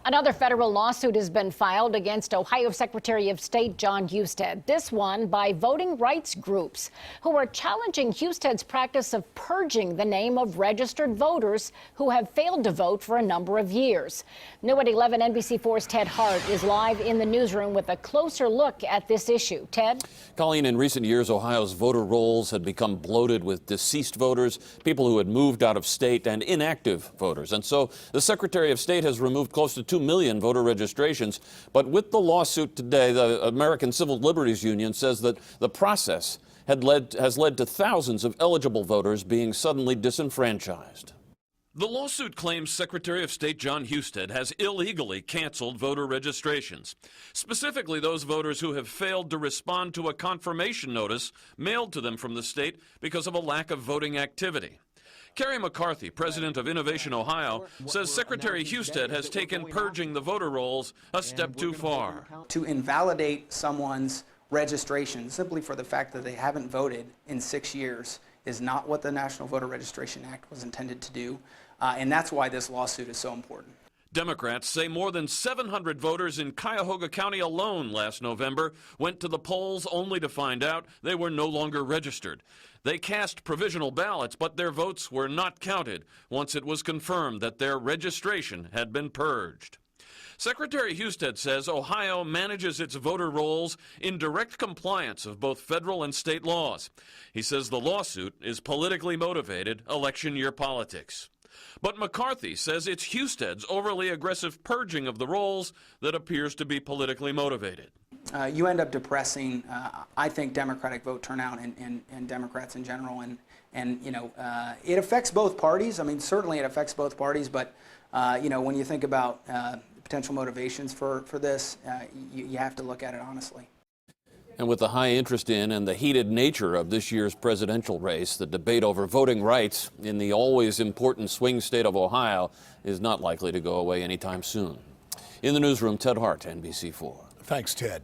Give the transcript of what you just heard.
Another federal lawsuit has been filed against Ohio Secretary of State John Husted. This one by voting rights groups who are challenging Husted's practice of purging the name of registered voters who have failed to vote for a number of years. New at 11, NBC4's Ted Hart is live in the newsroom with a closer look at this issue. Ted? Colleen, in recent years, Ohio's voter rolls had become bloated with deceased voters, people who had moved out of state, and inactive voters. And so the Secretary of State has removed close to 2 million voter registrations. But with the lawsuit today, the American Civil Liberties Union says that the process has led to thousands of eligible voters being suddenly disenfranchised. The lawsuit claims Secretary of State John Husted has illegally canceled voter registrations, specifically those voters who have failed to respond to a confirmation notice mailed to them from the state because of a lack of voting activity. Kerry McCarthy, president of Innovation Ohio, says Secretary Husted has taken purging the voter rolls a step too far. To invalidate someone's registration simply for the fact that they haven't voted in 6 years is not what the National Voter Registration Act was intended to do, and that's why this lawsuit is so important. Democrats say more than 700 voters in Cuyahoga County alone last November went to the polls only to find out they were no longer registered. They cast provisional ballots, but their votes were not counted once it was confirmed that their registration had been purged. Secretary Husted says Ohio manages its voter rolls in direct compliance of both federal and state laws. He says the lawsuit is politically motivated election year politics. But McCarthy says it's Husted's overly aggressive purging of the rolls that appears to be politically motivated. You end up depressing, I think, Democratic vote turnout and Democrats in general, and you know, it affects both parties. I mean, certainly it affects both parties, but you know, when you think about potential motivations for this, you have to look at it honestly. And with the high interest in and the heated nature of this year's presidential race, the debate over voting rights in the always important swing state of Ohio is not likely to go away anytime soon. In the newsroom, Ted Hart, NBC4. Thanks, Ted.